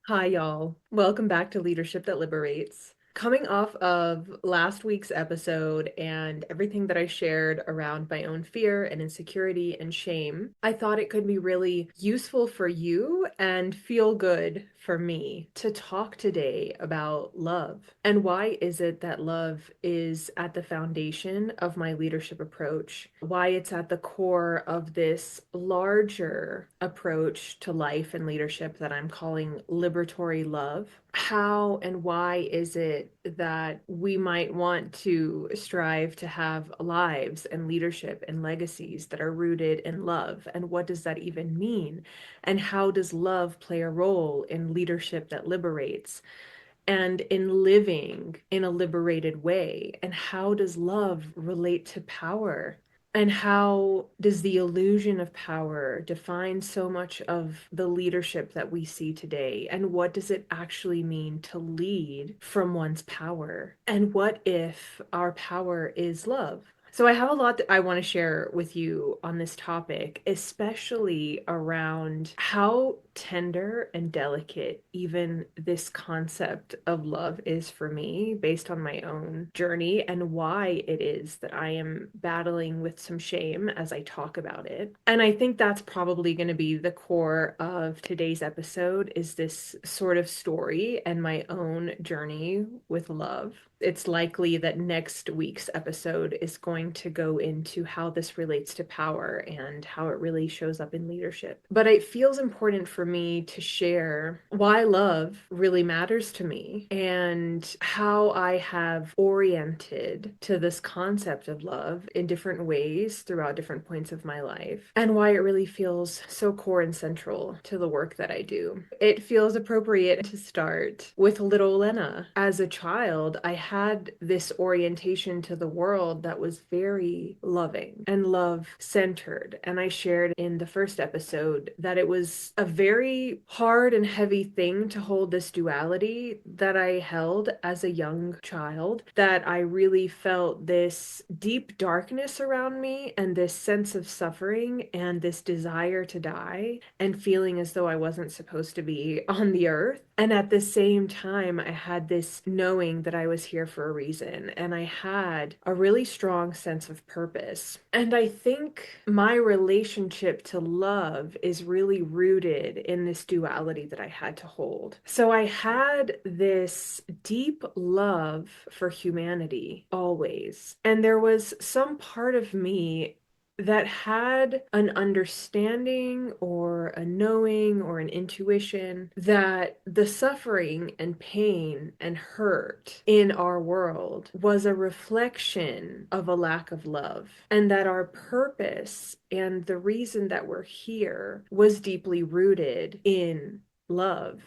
Hi, y'all. Welcome back to Leadership That Liberates. Coming off of last week's episode and everything that I shared around my own fear and insecurity and shame, I thought it could be really useful for you and feel good for me to talk today about love. And why is it that love is at the foundation of my leadership approach? Why it's at the core of this larger approach to life and leadership that I'm calling liberatory love? How and why is it that we might want to strive to have lives and leadership and legacies that are rooted in love? And what does that even mean? And how does love play a role in leadership that liberates and in living in a liberated way? And how does love relate to power? And how does the illusion of power define so much of the leadership that we see today? And what does it actually mean to lead from one's power? And what if our power is love? So I have a lot that I want to share with you on this topic, especially around how tender and delicate even this concept of love is for me based on my own journey and why it is that I am battling with some shame as I talk about it. And I think that's probably going to be the core of today's episode, is this sort of story and my own journey with love. It's likely that next week's episode is going to go into how this relates to power and how it really shows up in leadership. But it feels important for me to share why love really matters to me and how I have oriented to this concept of love in different ways throughout different points of my life, and why it really feels so core and central to the work that I do. It feels appropriate to start with little Lena. As a child, I had this orientation to the world that was very loving and love centered. And I shared in the first episode that it was a very hard and heavy thing to hold this duality that I held as a young child, that I really felt this deep darkness around me and this sense of suffering and this desire to die and feeling as though I wasn't supposed to be on the earth. And at the same time, I had this knowing that I was here for a reason, and I had a really strong sense of purpose. And I think my relationship to love is really rooted in this duality that I had to hold. So I had this deep love for humanity always. And there was some part of me that had an understanding or a knowing or an intuition that the suffering and pain and hurt in our world was a reflection of a lack of love, and that our purpose and the reason that we're here was deeply rooted in love,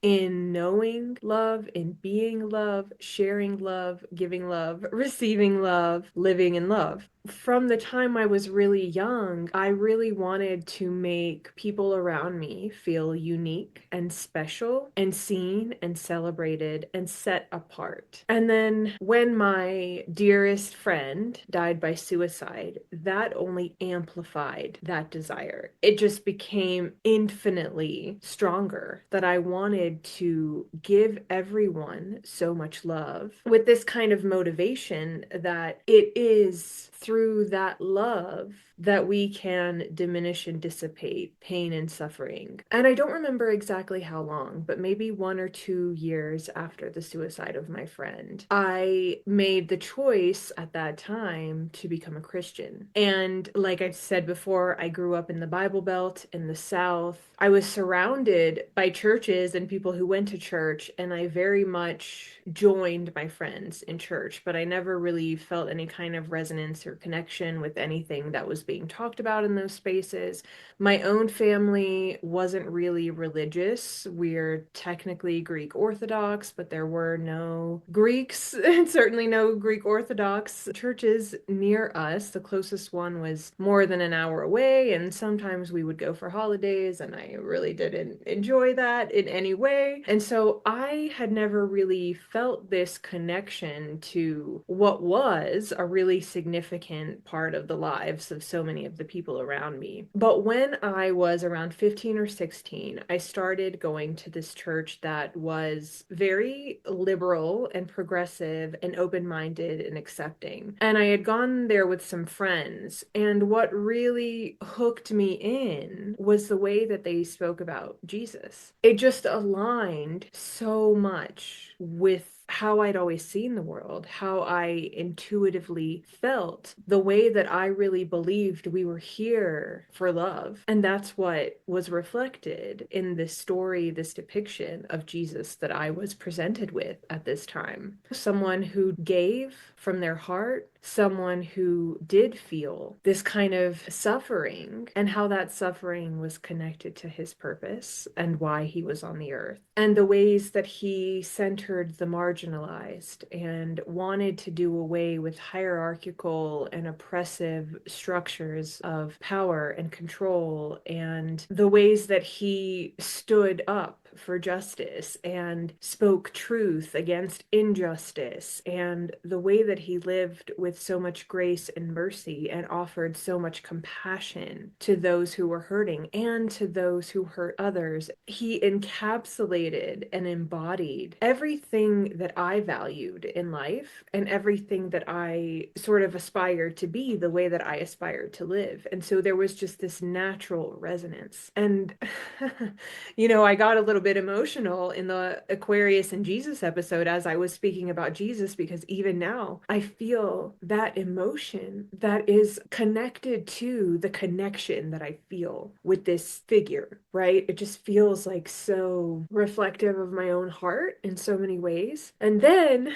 in knowing love, in being love, sharing love, giving love, receiving love, living in love. From the time I was really young, I really wanted to make people around me feel unique and special and seen and celebrated and set apart. And then when my dearest friend died by suicide, that only amplified that desire. It just became infinitely stronger that I wanted to give everyone so much love with this kind of motivation that it is through that love that we can diminish and dissipate pain and suffering. And I don't remember exactly how long, but maybe 1 or 2 years after the suicide of my friend, I made the choice at that time to become a Christian. And like I said before, I grew up in the Bible Belt in the South. I was surrounded by churches and people who went to church, and I very much joined my friends in church, but I never really felt any kind of resonance or connection with anything that was being talked about in those spaces. My own family wasn't really religious. We're technically Greek Orthodox, but there were no Greeks and certainly no Greek Orthodox churches near us. The closest one was more than an hour away, and sometimes we would go for holidays, and I really didn't enjoy that in any way. way. And so I had never really felt this connection to what was a really significant part of the lives of so many of the people around me. But when I was around 15 or 16, I started going to this church that was very liberal and progressive and open-minded and accepting. And I had gone there with some friends, and what really hooked me in was the way that they spoke about Jesus. It just aligned so much with how I'd always seen the world, how I intuitively felt, the way that I really believed we were here for love. And that's what was reflected in this story, this depiction of Jesus that I was presented with at this time. Someone who gave from their heart, someone who did feel this kind of suffering, and how that suffering was connected to his purpose and why he was on the earth, and the ways that he centered the marginalized and wanted to do away with hierarchical and oppressive structures of power and control, and the ways that he stood up for justice and spoke truth against injustice, and the way that he lived with so much grace and mercy and offered so much compassion to those who were hurting and to those who hurt others. He encapsulated and embodied everything that I valued in life and everything that I sort of aspired to be, the way that I aspired to live. And so there was just this natural resonance. And I got a little bit emotional in the Aquarius and Jesus episode as I was speaking about Jesus, because even now I feel that emotion that is connected to the connection that I feel with this figure, right? It just feels like so reflective of my own heart in so many ways. And then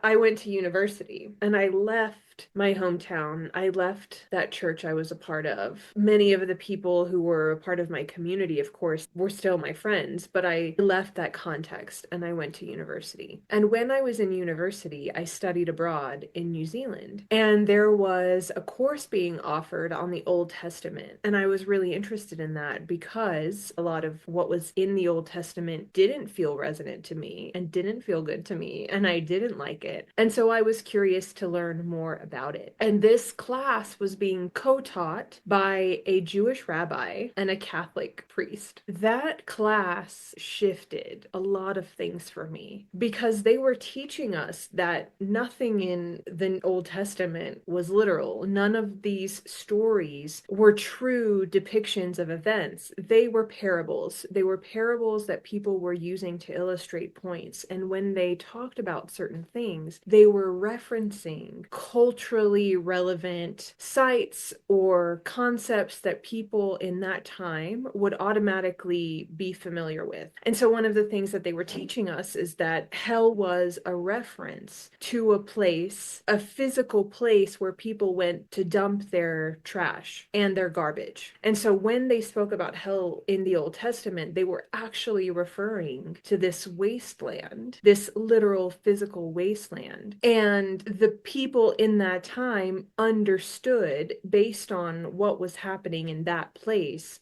I went to university and I left my hometown. I left that church I was a part of. Many of the people who were a part of my community, of course, were still my friends, but I left that context and I went to university. And when I was in university, I studied abroad in New Zealand. And there was a course being offered on the Old Testament. And I was really interested in that because a lot of what was in the Old Testament didn't feel resonant to me and didn't feel good to me, and I didn't like it. And so I was curious to learn more about it. And this class was being co-taught by a Jewish rabbi and a Catholic priest. That class shifted a lot of things for me because they were teaching us that nothing in the Old Testament was literal. None of these stories were true depictions of events. They were parables. They were parables that people were using to illustrate points. And when they talked about certain things, they were referencing culturally relevant sites or concepts that people in that time would automatically be familiar with. And so one of the things that they were teaching us is that hell was a reference to a place, a physical place where people went to dump their trash and their garbage. And so when they spoke about hell in the Old Testament, they were actually referring to this wasteland, this literal physical wasteland. And the people in that time understood, based on what was happening in that place,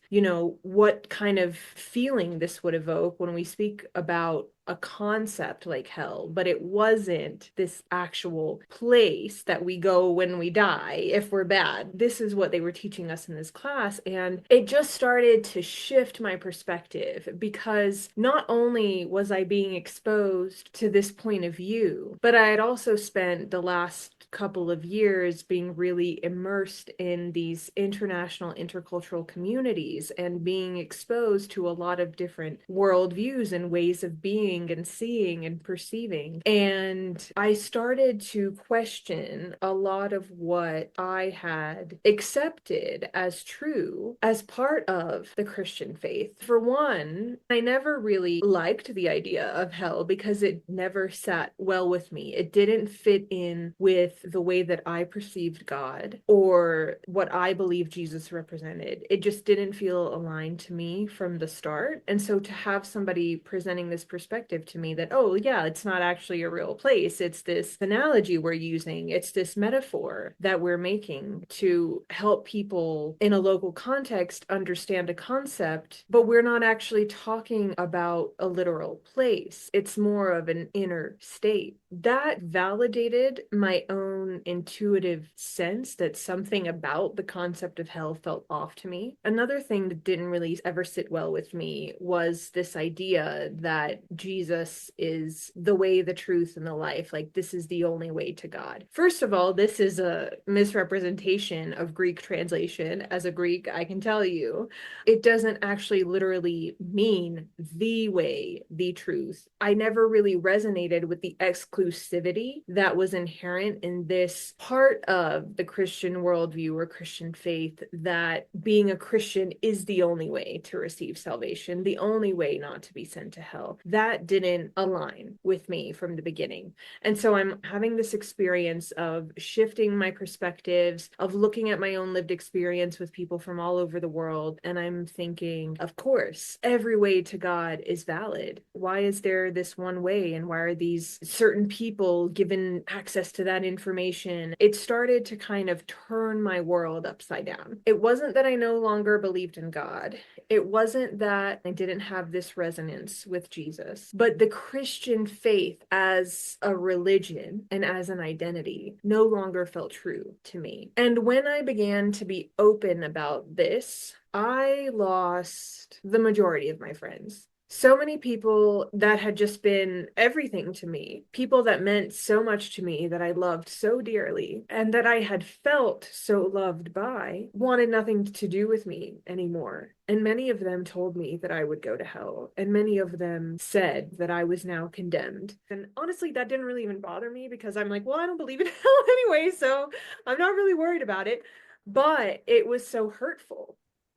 what kind of feeling this would evoke when we speak about a concept like hell, but it wasn't this actual place that we go when we die if we're bad. This is what they were teaching us in this class, and it just started to shift my perspective, because not only was I being exposed to this point of view, but I had also spent the last couple of years being really immersed in these international intercultural communities and being exposed to a lot of different worldviews and ways of being and seeing and perceiving. And I started to question a lot of what I had accepted as true as part of the Christian faith. For one, I never really liked the idea of hell because it never sat well with me. It didn't fit in with with the way that I perceived God or what I believe Jesus represented. It just didn't feel aligned to me from the start. And so to have somebody presenting this perspective to me that, oh, yeah, it's not actually a real place. It's this analogy we're using, it's this metaphor that we're making to help people in a local context understand a concept, but we're not actually talking about a literal place. It's more of an inner state. That validated my own intuitive sense that something about the concept of hell felt off to me. Another thing that didn't really ever sit well with me was this idea that Jesus is the way, the truth, and the life. Like, this is the only way to God. First of all, this is a misrepresentation of Greek translation. As a Greek, I can tell you, it doesn't actually literally mean the way, the truth. I never really resonated with the exclusivity that was inherent in this part of the Christian worldview or Christian faith, that being a Christian is the only way to receive salvation, the only way not to be sent to hell. That didn't align with me from the beginning. And so I'm having this experience of shifting my perspectives, of looking at my own lived experience with people from all over the world. And I'm thinking, of course, every way to God is valid. Why is there this one way? And why are these certain people given access to that information? It started to kind of turn my world upside down. It wasn't that I no longer believed in God. It wasn't that I didn't have this resonance with Jesus, but the Christian faith as a religion and as an identity no longer felt true to me. And when I began to be open about this, I lost the majority of my friends. So many people that had just been everything to me, people that meant so much to me, that I loved so dearly, and that I had felt so loved by, wanted nothing to do with me anymore. And many of them told me that I would go to hell. And many of them said that I was now condemned. And honestly, that didn't really even bother me, because I'm like, well, I don't believe in hell anyway, so I'm not really worried about it. But it was so hurtful.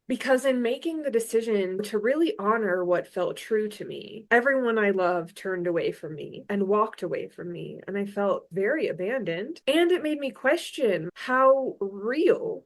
Because in making the decision to really honor what felt true to me, everyone I loved turned away from me and walked away from me, and I felt very abandoned. And it made me question how real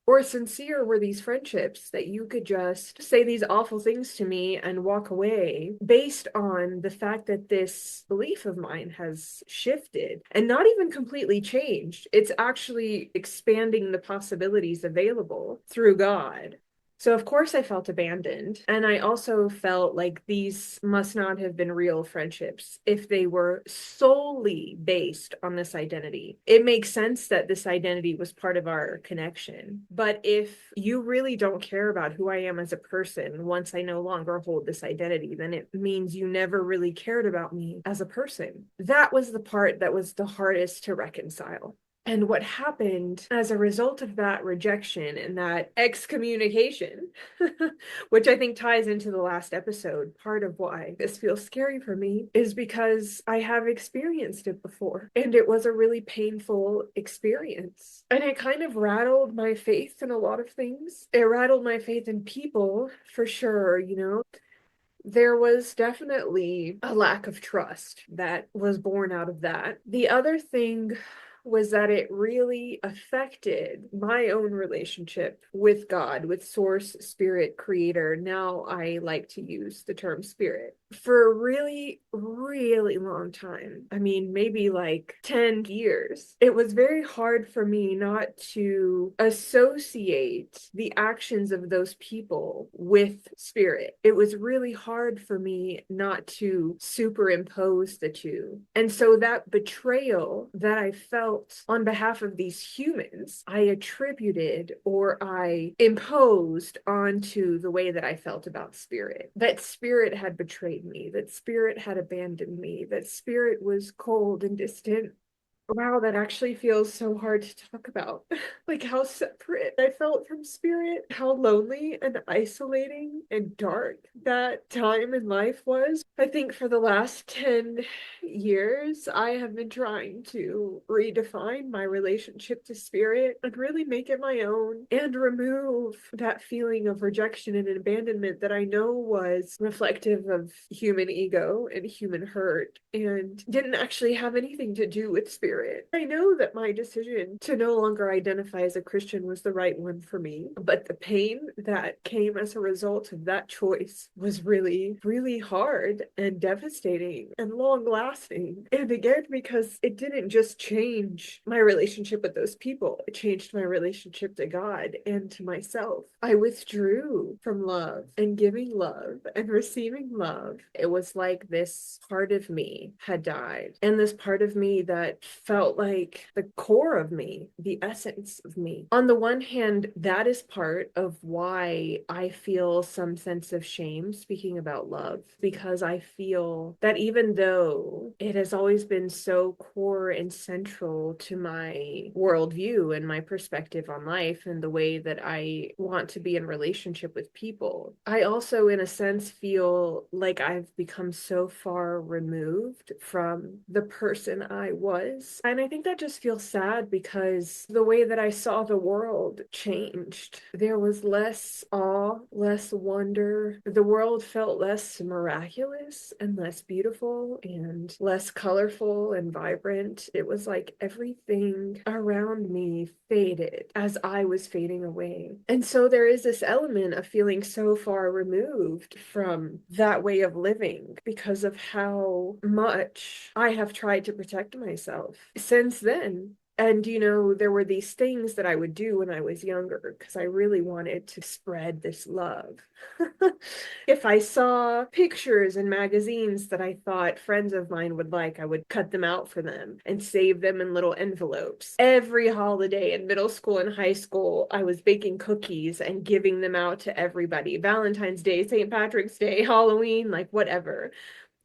or sincere were these friendships, that you could just say these awful things to me and walk away based on the fact that this belief of mine has shifted and not even completely changed. It's actually expanding the possibilities available through God. So, of course, I felt abandoned. And I also felt like these must not have been real friendships if they were solely based on this identity. It makes sense that this identity was part of our connection. But if you really don't care about who I am as a person once I no longer hold this identity, then it means you never really cared about me as a person. That was the part that was the hardest to reconcile. And what happened as a result of that rejection and that excommunication, which I think ties into the last episode, part of why this feels scary for me is because I have experienced it before. And it was a really painful experience. And it kind of rattled my faith in a lot of things. It rattled my faith in people, for sure, you know. There was definitely a lack of trust that was born out of that. The other thing was that it really affected my own relationship with God, with Source, Spirit, Creator. Now I like to use the term spirit. For a really, really long time, I mean, maybe like 10 years, it was very hard for me not to associate the actions of those people with spirit. It was really hard for me not to superimpose the two. And so that betrayal that I felt on behalf of these humans, I attributed or I imposed onto the way that I felt about spirit. That spirit had betrayed me, that spirit had abandoned me, that spirit was cold and distant. Wow, that actually feels so hard to talk about. Like how separate I felt from spirit, how lonely and isolating and dark that time in life was. I think for the last 10 years, I have been trying to redefine my relationship to spirit and really make it my own and remove that feeling of rejection and abandonment that I know was reflective of human ego and human hurt and didn't actually have anything to do with spirit. spirit. I know that my decision to no longer identify as a Christian was the right one for me, but the pain that came as a result of that choice was really, really hard and devastating and long lasting. And again, because it didn't just change my relationship with those people, it changed my relationship to God and to myself. I withdrew from love and giving love and receiving love. It was like this part of me had died, and this part of me that felt like the core of me, the essence of me. On the one hand, that is part of why I feel some sense of shame speaking about love, because I feel that even though it has always been so core and central to my worldview and my perspective on life and the way that I want to be in relationship with people, I also, in a sense, feel like I've become so far removed from the person I was. And I think that just feels sad because the way that I saw the world changed. There was less awe, less wonder. The world felt less miraculous and less beautiful and less colorful and vibrant. It was like everything around me faded as I was fading away. And so there is this element of feeling so far removed from that way of living because of how much I have tried to protect myself since then. And, there were these things that I would do when I was younger because I really wanted to spread this love. If I saw pictures in magazines that I thought friends of mine would like, I would cut them out for them and save them in little envelopes. Every holiday in middle school and high school, I was baking cookies and giving them out to everybody. Valentine's Day, St. Patrick's Day, Halloween, like whatever.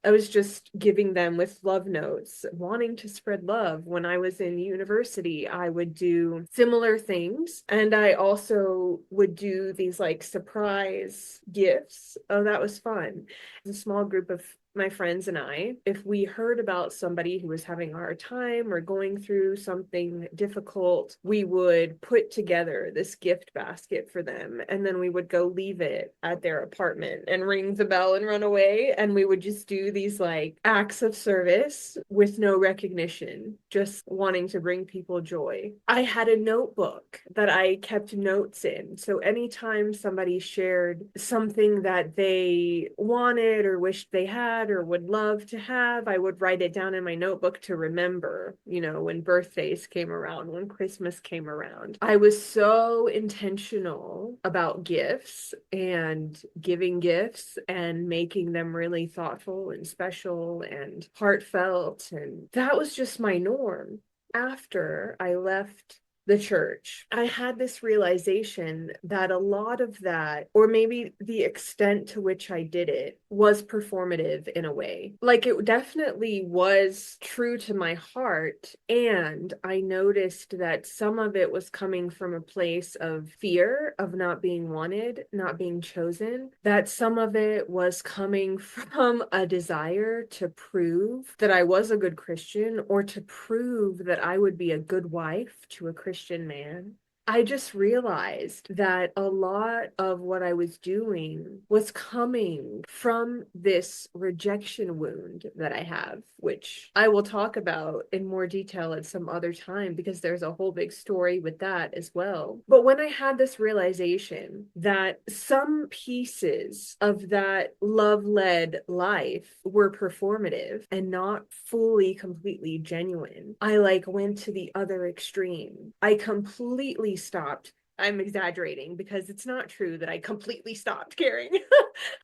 I was just giving them with love notes, wanting to spread love. When I was in university, I would do similar things. And I also would do these like surprise gifts. Oh, that was fun. A small group of my friends and I, if we heard about somebody who was having a hard time or going through something difficult, we would put together this gift basket for them. And then we would go leave it at their apartment and ring the bell and run away. And we would just do these like acts of service with no recognition, just wanting to bring people joy. I had a notebook that I kept notes in. So anytime somebody shared something that they wanted or wished they had, or would love to have, I would write it down in my notebook to remember, when birthdays came around, when Christmas came around. I was so intentional about gifts and giving gifts and making them really thoughtful and special and heartfelt. And that was just my norm. After I left the church, I had this realization that a lot of that, or maybe the extent to which I did it, was performative in a way. Like it definitely was true to my heart. And I noticed that some of it was coming from a place of fear of not being wanted, not being chosen, that some of it was coming from a desire to prove that I was a good Christian or to prove that I would be a good wife to a Christian man. I just realized that a lot of what I was doing was coming from this rejection wound that I have, which I will talk about in more detail at some other time because there's a whole big story with that as well. But when I had this realization that some pieces of that love-led life were performative and not fully, completely genuine, I went to the other extreme. I completely stopped. I'm exaggerating because it's not true that I completely stopped caring.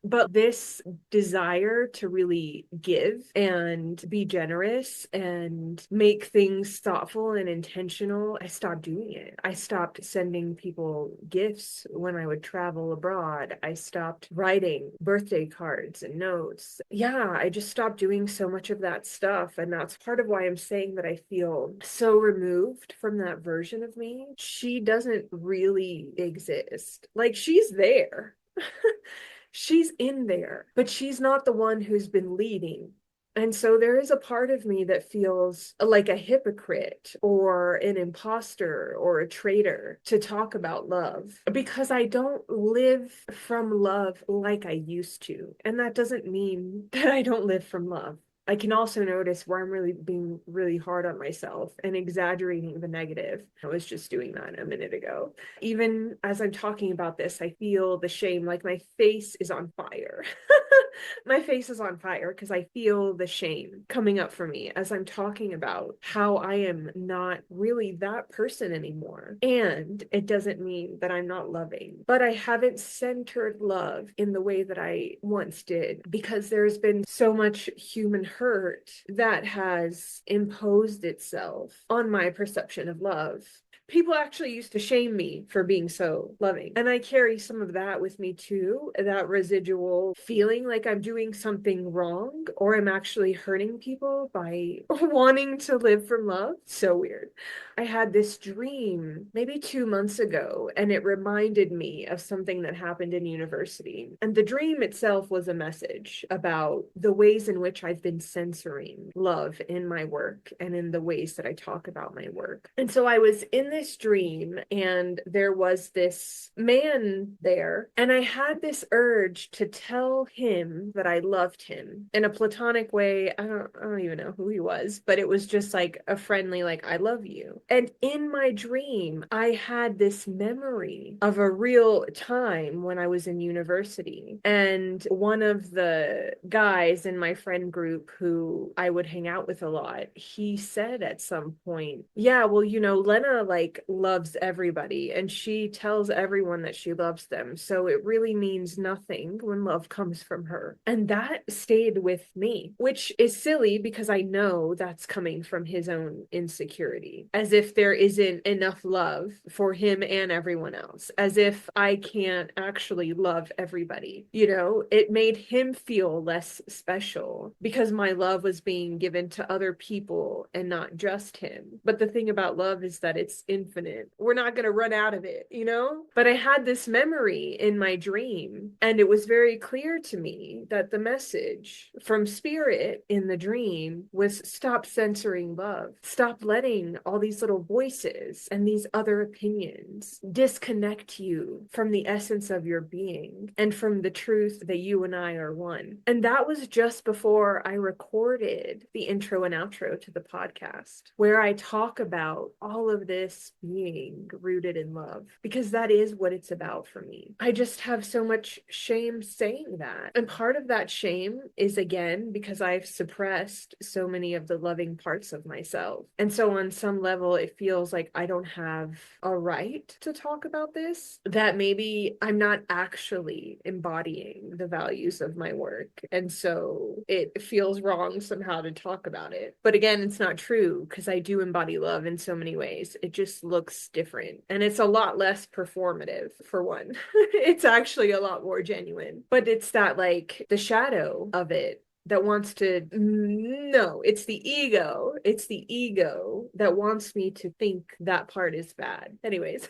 But this desire to really give and be generous and make things thoughtful and intentional, I stopped doing it. I stopped sending people gifts when I would travel abroad. I stopped writing birthday cards and notes. Yeah, I just stopped doing so much of that stuff. And that's part of why I'm saying that I feel so removed from that version of me. She doesn't really exist. Like, she's there. She's in there, but she's not the one who's been leading. And so there is a part of me that feels like a hypocrite or an imposter or a traitor to talk about love because I don't live from love like I used to. And that doesn't mean that I don't live from love. I can also notice where I'm really being really hard on myself and exaggerating the negative. I was just doing that a minute ago. Even as I'm talking about this, I feel the shame, like my face is on fire. My face is on fire because I feel the shame coming up for me as I'm talking about how I am not really that person anymore. And it doesn't mean that I'm not loving, but I haven't centered love in the way that I once did because there's been so much human hurt that has imposed itself on my perception of love. People actually used to shame me for being so loving. And I carry some of that with me too, that residual feeling like I'm doing something wrong or I'm actually hurting people by wanting to live from love. So weird. I had this dream maybe 2 months ago, and it reminded me of something that happened in university. And the dream itself was a message about the ways in which I've been censoring love in my work and in the ways that I talk about my work. And so I was in this dream, and there was this man there, and I had this urge to tell him that I loved him in a platonic way. I don't even know who he was, but it was just like a friendly, like, I love you. And in my dream, I had this memory of a real time when I was in university. And one of the guys in my friend group who I would hang out with a lot, he said at some point, yeah, well, Lena like loves everybody and she tells everyone that she loves them. So it really means nothing when love comes from her. And that stayed with me, which is silly because I know that's coming from his own insecurity, as if there isn't enough love for him and everyone else, as if I can't actually love everybody. It made him feel less special because my love was being given to other people and not just him. But the thing about love is that it's infinite. We're not going to run out of it, But I had this memory in my dream, and it was very clear to me that the message from spirit in the dream was stop censoring love. Stop letting all these little voices and these other opinions disconnect you from the essence of your being and from the truth that you and I are one. And that was just before I recorded the intro and outro to the podcast, where I talk about all of this being rooted in love, because that is what it's about for me. I just have so much shame saying that. And part of that shame is, again, because I've suppressed so many of the loving parts of myself. And so on some level, it feels like I don't have a right to talk about this, that maybe I'm not actually embodying the values of my work. And so it feels wrong somehow to talk about it. But again, it's not true because I do embody love in so many ways. It just looks different. And it's a lot less performative, for one. It's actually a lot more genuine. But it's that, like, the shadow of it that wants to, no, it's the ego. It's the ego that wants me to think that part is bad. Anyways.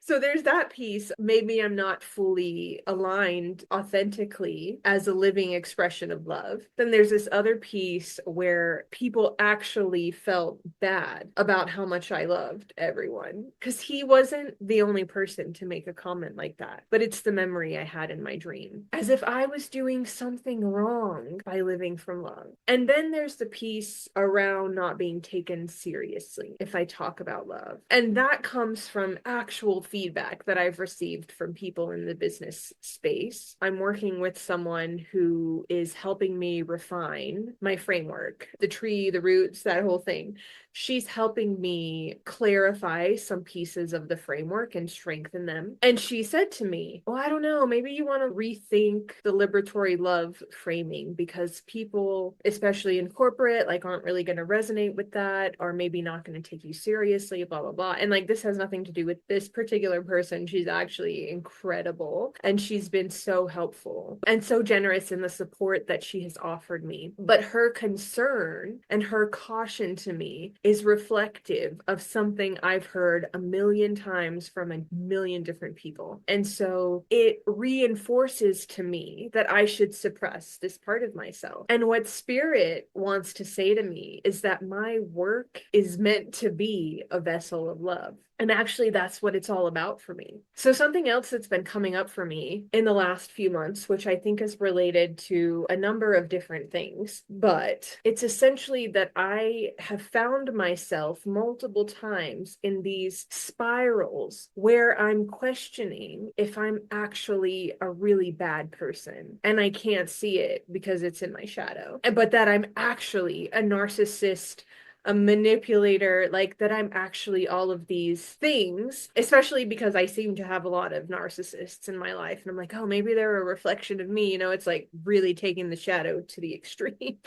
So there's that piece. Maybe I'm not fully aligned authentically as a living expression of love. Then there's this other piece where people actually felt bad about how much I loved everyone, because he wasn't the only person to make a comment like that. But it's the memory I had in my dream, as if I was doing something wrong by living from love. And then there's the piece around not being taken seriously if I talk about love. And that comes from actual feedback that I've received from people in the business space. I'm working with someone who is helping me refine my framework, the tree, the roots, that whole thing. She's helping me clarify some pieces of the framework and strengthen them. And she said to me, well, I don't know, maybe you want to rethink the liberatory love framing, because people, especially in corporate, like, aren't really going to resonate with that, or maybe not going to take you seriously, blah, blah, blah. And like, this has nothing to do with this particular person. She's actually incredible. And she's been so helpful and so generous in the support that she has offered me. But her concern and her caution to me is reflective of something I've heard a million times from a million different people. And so it reinforces to me that I should suppress this part of myself. And what spirit wants to say to me is that my work is meant to be a vessel of love. And actually, that's what it's all about for me. So, something else that's been coming up for me in the last few months, which I think is related to a number of different things, but it's essentially that I have found myself multiple times in these spirals where I'm questioning if I'm actually a really bad person. And I can't see it because it's in my shadow, but that I'm actually a narcissist, a manipulator, like that I'm actually all of these things, especially because I seem to have a lot of narcissists in my life. And I'm like, oh, maybe they're a reflection of me. It's like really taking the shadow to the extreme.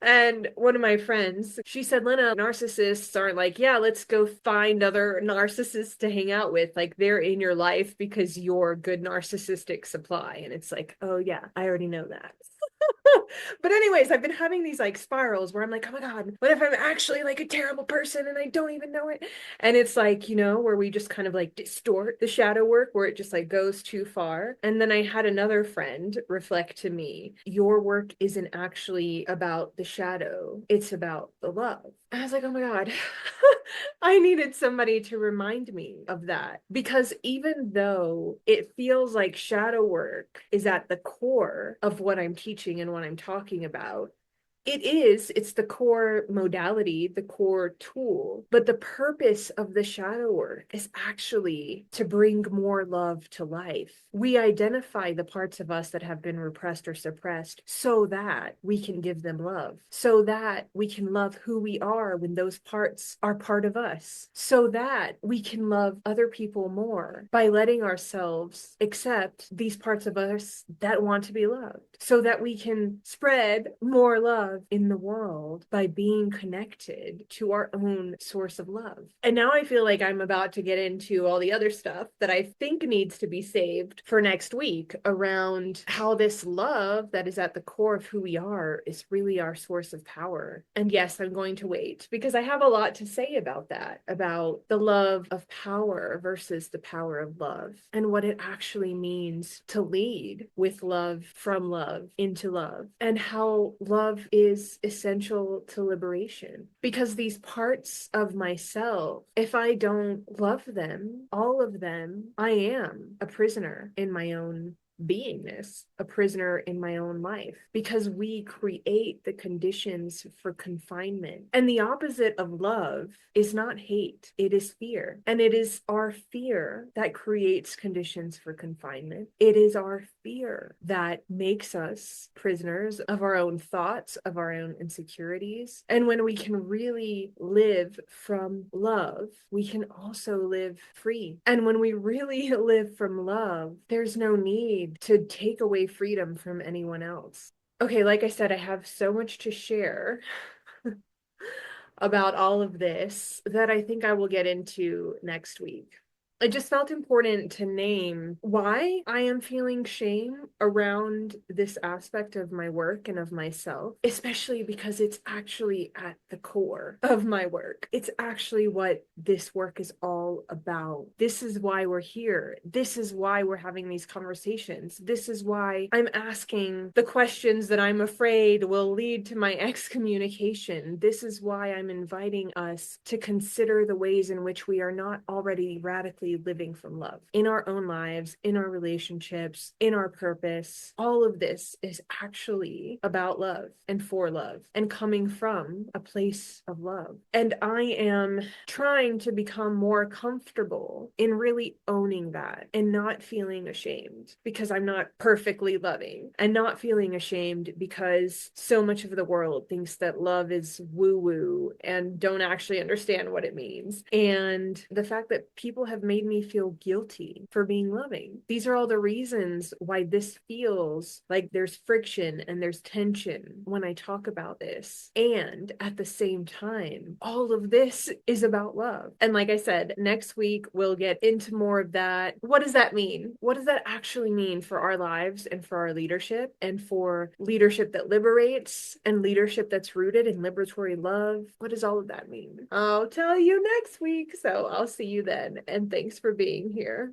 And one of my friends, she said, Lena, narcissists aren't like, yeah, let's go find other narcissists to hang out with. Like they're in your life because you're good narcissistic supply. And it's like, oh, yeah, I already know that. But anyways, I've been having these like spirals where I'm like, oh my God, what if I'm actually like a terrible person and I don't even know it? And it's like, where we just kind of like distort the shadow work where it just like goes too far. And then I had another friend reflect to me, your work isn't actually about the shadow, it's about the love. And I was like, oh my God. I needed somebody to remind me of that because even though it feels like shadow work is at the core of what I'm teaching and what I'm talking about, it's the core modality, the core tool. But the purpose of the shadow work is actually to bring more love to life. We identify the parts of us that have been repressed or suppressed so that we can give them love, so that we can love who we are when those parts are part of us, so that we can love other people more by letting ourselves accept these parts of us that want to be loved, so that we can spread more love in the world by being connected to our own source of love. And now I feel like I'm about to get into all the other stuff that I think needs to be saved for next week around how this love that is at the core of who we are is really our source of power. And yes, I'm going to wait because I have a lot to say about that, about the love of power versus the power of love and what it actually means to lead with love from love into love and how love is essential to liberation. Because these parts of myself, if I don't love them, all of them, I am a prisoner in my own beingness, a prisoner in my own life, because we create the conditions for confinement. And the opposite of love is not hate, it is fear. And it is our fear that creates conditions for confinement. It is our fear that makes us prisoners of our own thoughts, of our own insecurities. And when we can really live from love, we can also live free. And when we really live from love, there's no need to take away freedom from anyone else. Okay, like I said, I have so much to share about all of this that I think I will get into next week. It just felt important to name why I am feeling shame around this aspect of my work and of myself, especially because it's actually at the core of my work. It's actually what this work is all about. This is why we're here. This is why we're having these conversations. This is why I'm asking the questions that I'm afraid will lead to my excommunication. This is why I'm inviting us to consider the ways in which we are not already radically living from love in our own lives, in our relationships, in our purpose. All of this is actually about love and for love and coming from a place of love. And I am trying to become more comfortable in really owning that and not feeling ashamed because I'm not perfectly loving, and not feeling ashamed because so much of the world thinks that love is woo-woo and don't actually understand what it means. And the fact that people have made me feel guilty for being loving. These are all the reasons why this feels like there's friction and there's tension when I talk about this. And at the same time, all of this is about love. And like I said, next week we'll get into more of that. What does that mean? What does that actually mean for our lives and for our leadership and for leadership that liberates and leadership that's rooted in liberatory love? What does all of that mean? I'll tell you next week. So I'll see you then. And thanks for being here.